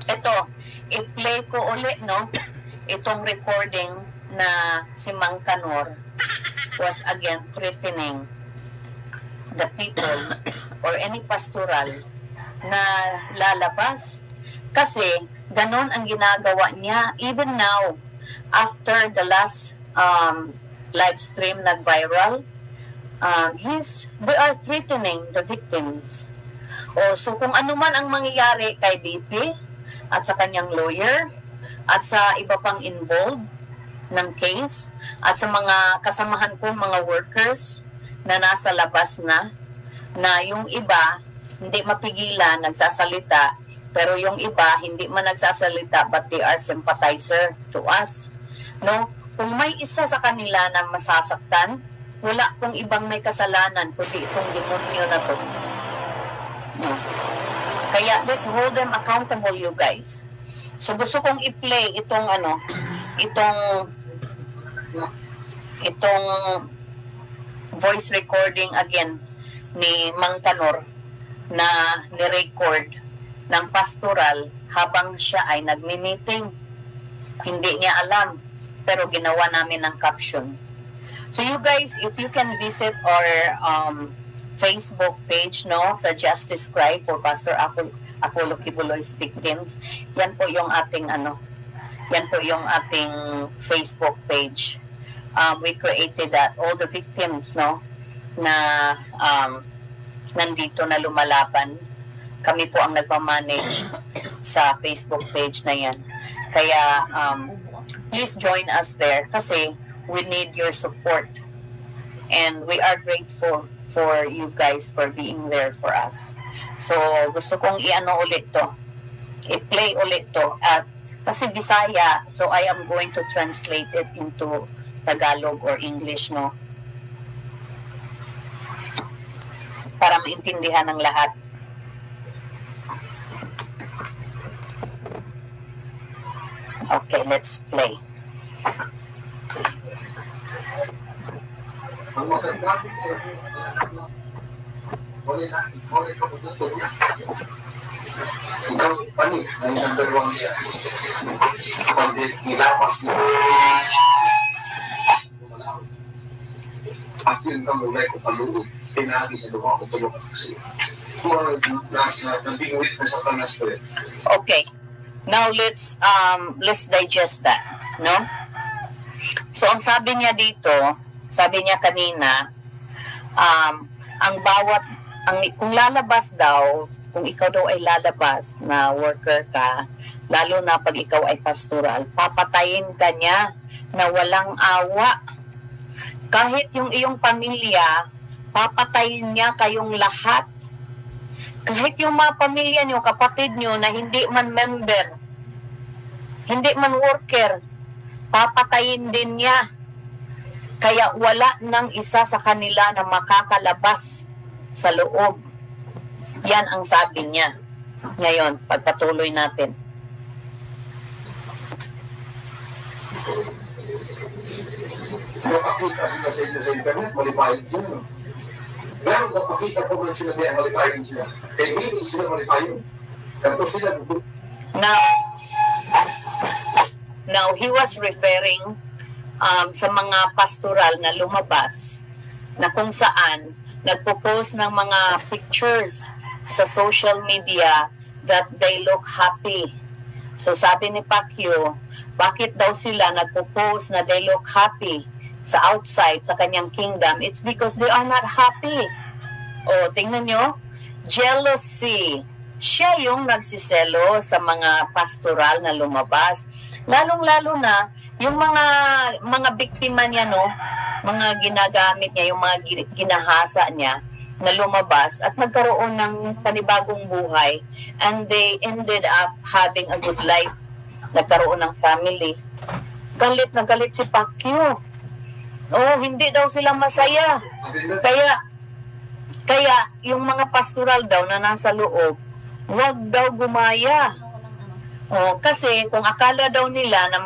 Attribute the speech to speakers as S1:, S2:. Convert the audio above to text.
S1: Ito, i-play ko uli, no? Itong recording na si Mang Kanor was again threatening the people or any pastoral na lalabas. Kasi ganon ang ginagawa niya even now after the last live stream nag-viral. They are threatening the victims. So kung ano man ang mangyayari kay BP at sa kanyang lawyer at sa iba pang involved ng case at sa mga kasamahan ko mga workers na nasa labas na yung iba hindi mapigilan nagsasalita, pero yung iba hindi man nagsasalita but they are sympathizer to us, no? Kung may isa sa kanila na masasaktan, wala pong ibang may kasalanan kundi itong demonyo na to, no? Kaya let's hold them accountable, you guys. So gusto kong i-play itong voice recording again ni Mang Kanor na ni-record ng pastoral habang siya ay nagmi-meeting. Hindi niya alam, pero ginawa namin ng caption. So you guys, if you can visit our Facebook page, no, sa Justice Cry for Pastor Apollo Kibuloy's Victims, yan po yung ating Facebook page. We created that, all the victims, no, na nandito na lumalaban, kami po ang nagmamanage sa Facebook page na yan. Kaya please join us there kasi we need your support and we are grateful for you guys for being there for us. So gusto kong i-play ulit to at kasi Bisaya, so I am going to translate it into Tagalog or English, no, para maintindihan ng lahat. Okay, let's play.
S2: Ang magandang sa wala ka pagdutog niya. Ikaw, panik, ay number 1 siya. Kundi nilapas niya. At yun kang ulay ko paluod, pinagi sa luha ko tulog ka siya. Kung nanding witness sa tanas ko rin.
S1: Okay, now let's digest that, no? So ang sabi niya dito, sabi niya kanina, kung lalabas daw, kung ikaw daw ay lalabas na worker ka, lalo na pag ikaw ay pastoral, papatayin ka niya na walang awa. Kahit yung iyong pamilya, papatayin niya kayong lahat. Kahit yung mga pamilya niyo, kapatid niyo na hindi man member, hindi man worker, papatayin din niya. Kaya wala nang isa sa kanila na makakalabas sa loob. Yan ang sabi niya. Ngayon, pagpatuloy natin.
S2: Napakita sila sa inyo sa internet, malipayin sila. Pero napakita po lang sila niya, malipayin sila. Eh, hindi sila malipayin. Kanto sila.
S1: Now, he was referring sa mga pastoral na lumabas na kung saan nagpo-post ng mga pictures sa social media that they look happy. So sabi ni Pacquiao, bakit daw sila nagpo-post na they look happy sa outside sa kanyang kingdom? It's because they are not happy. O, tingnan nyo, jealousy. Siya yung nagsiselo sa mga pastoral na lumabas. Lalong-lalo na yung mga biktima niya, no, mga ginagamit niya, yung mga ginahasa niya na lumabas at nagkaroon ng panibagong buhay and they ended up having a good life. Nagkaroon ng family. Galit na galit si Pacquiao. Oh, hindi daw sila masaya. Kaya yung mga pastoral daw na nasa loob, wag daw gumaya. Oh, kasi kung akala daw nila na